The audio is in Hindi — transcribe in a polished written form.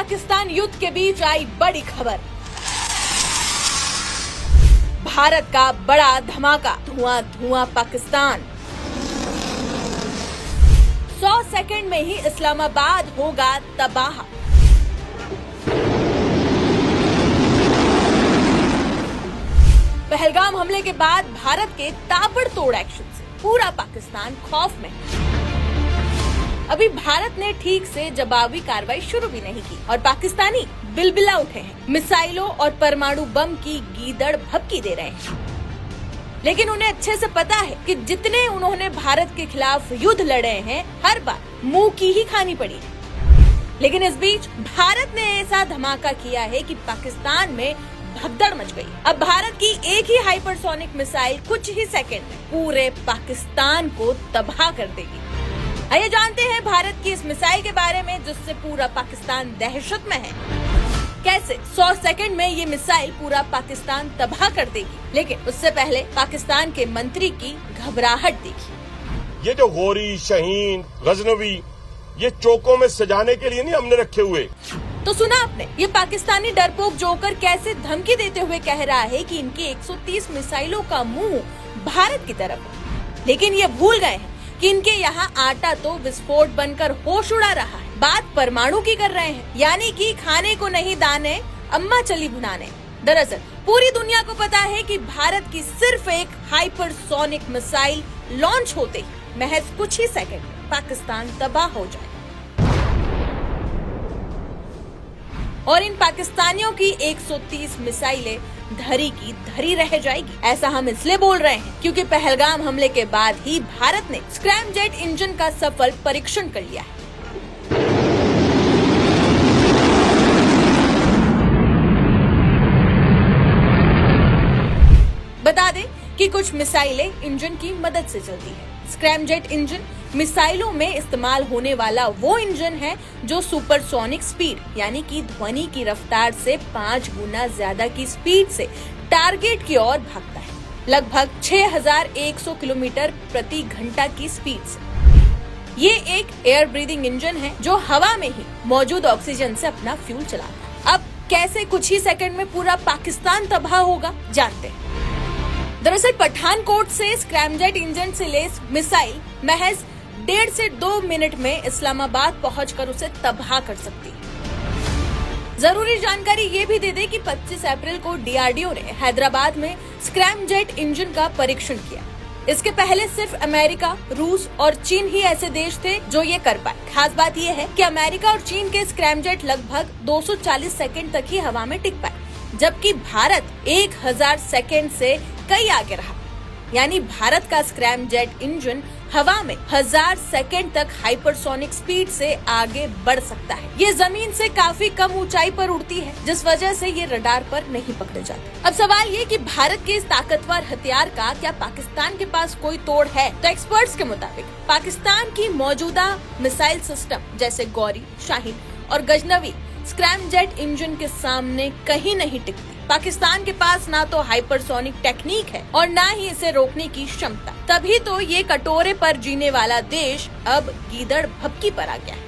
पाकिस्तान युद्ध के बीच आई बड़ी खबर। भारत का बड़ा धमाका, धुआं धुआं पाकिस्तान। 100 सेकंड में ही इस्लामाबाद होगा तबाह। पहलगाम हमले के बाद भारत के ताबड़तोड़ एक्शन से पूरा पाकिस्तान खौफ में है। अभी भारत ने ठीक से जवाबी कार्रवाई शुरू भी नहीं की और पाकिस्तानी बिलबिला उठे हैं। मिसाइलों और परमाणु बम की गीदड़ भभकी दे रहे हैं, लेकिन उन्हें अच्छे से पता है कि जितने उन्होंने भारत के खिलाफ युद्ध लड़े हैं, हर बार मुंह की ही खानी पड़ी है। लेकिन इस बीच भारत ने ऐसा धमाका किया है कि पाकिस्तान में भगदड़ मच गई। अब भारत की एक ही हाइपरसोनिक मिसाइल कुछ ही सेकंड में पूरे पाकिस्तान को तबाह कर देगी। आइए जानते हैं भारत की इस मिसाइल के बारे में, जिससे पूरा पाकिस्तान दहशत में है। कैसे 100 सेकंड में ये मिसाइल पूरा पाकिस्तान तबाह कर देगी। लेकिन उससे पहले पाकिस्तान के मंत्री की घबराहट देखिए। ये जो गोरी, शहीन, गजनवी, ये चौकों में सजाने के लिए नहीं हमने रखे हुए। तो सुना आपने, ये पाकिस्तानी डरपोक जोकर कैसे धमकी देते हुए कह रहा है कि इनकी 130 मिसाइलों का मुंह भारत की तरफ है। लेकिन ये भूल गए हैं कि इनके यहाँ आटा तो विस्फोट बनकर होश उड़ा रहा है। बात परमाणु की कर रहे हैं, यानी कि खाने को नहीं दाने, अम्मा चली भुनाने। दरअसल पूरी दुनिया को पता है कि भारत की सिर्फ एक हाइपरसोनिक मिसाइल लॉन्च होते ही महज कुछ ही सेकंड में पाकिस्तान तबाह हो जाए और इन पाकिस्तानियों की 130 मिसाइलें धरी की धरी रह जाएगी। ऐसा हम इसलिए बोल रहे हैं क्योंकि पहलगाम हमले के बाद ही भारत ने स्क्रैमजेट इंजन का सफल परीक्षण कर लिया है। बता दें कि कुछ मिसाइलें इंजन की मदद से चलती है। स्क्रैमजेट इंजन मिसाइलों में इस्तेमाल होने वाला वो इंजन है जो सुपरसोनिक स्पीड यानी कि ध्वनि की रफ्तार से 5 गुना ज्यादा की स्पीड से टारगेट की ओर भागता है, लगभग 6100 किलोमीटर प्रति घंटा की स्पीड से। ये एक एयर ब्रीदिंग इंजन है जो हवा में ही मौजूद ऑक्सीजन से अपना फ्यूल चलाता है। अब कैसे कुछ ही सेकंड में पूरा पाकिस्तान तबाह होगा, जानते हैं। दरअसल पठानकोट से स्क्रैमजेट इंजन से लैस मिसाइल महज 1.5 से 2 मिनट में इस्लामाबाद पहुंचकर उसे तबाह कर सकती है। जरूरी जानकारी ये भी दे दे कि 25 अप्रैल को डीआरडीओ ने हैदराबाद में स्क्रैमजेट इंजन का परीक्षण किया। इसके पहले सिर्फ अमेरिका, रूस और चीन ही ऐसे देश थे जो ये कर पाए। खास बात ये है कि अमेरिका और चीन के स्क्रैमजेट लगभग 240 सेकंड तक ही हवा में टिक पाए, जबकि भारत 1000 सेकंड से कई आगे रहा। यानी भारत का स्क्रैमजेट इंजन हवा में 1000 सेकंड तक हाइपरसोनिक स्पीड से आगे बढ़ सकता है। ये जमीन से काफी कम ऊंचाई पर उड़ती है, जिस वजह से ये रडार पर नहीं पकड़े जाते। अब सवाल ये कि भारत के इस ताकतवर हथियार का क्या पाकिस्तान के पास कोई तोड़ है? तो एक्सपर्ट्स के मुताबिक पाकिस्तान की मौजूदा मिसाइल सिस्टम जैसे गौरी, शाहीन और गजनवी स्क्रैमजेट इंजन के सामने कहीं नहीं टिकती। पाकिस्तान के पास ना तो हाइपरसोनिक टेक्निक है और ना ही इसे रोकने की क्षमता। तभी तो ये कटोरे पर जीने वाला देश अब गीदड़ भभकी पर आ गया है।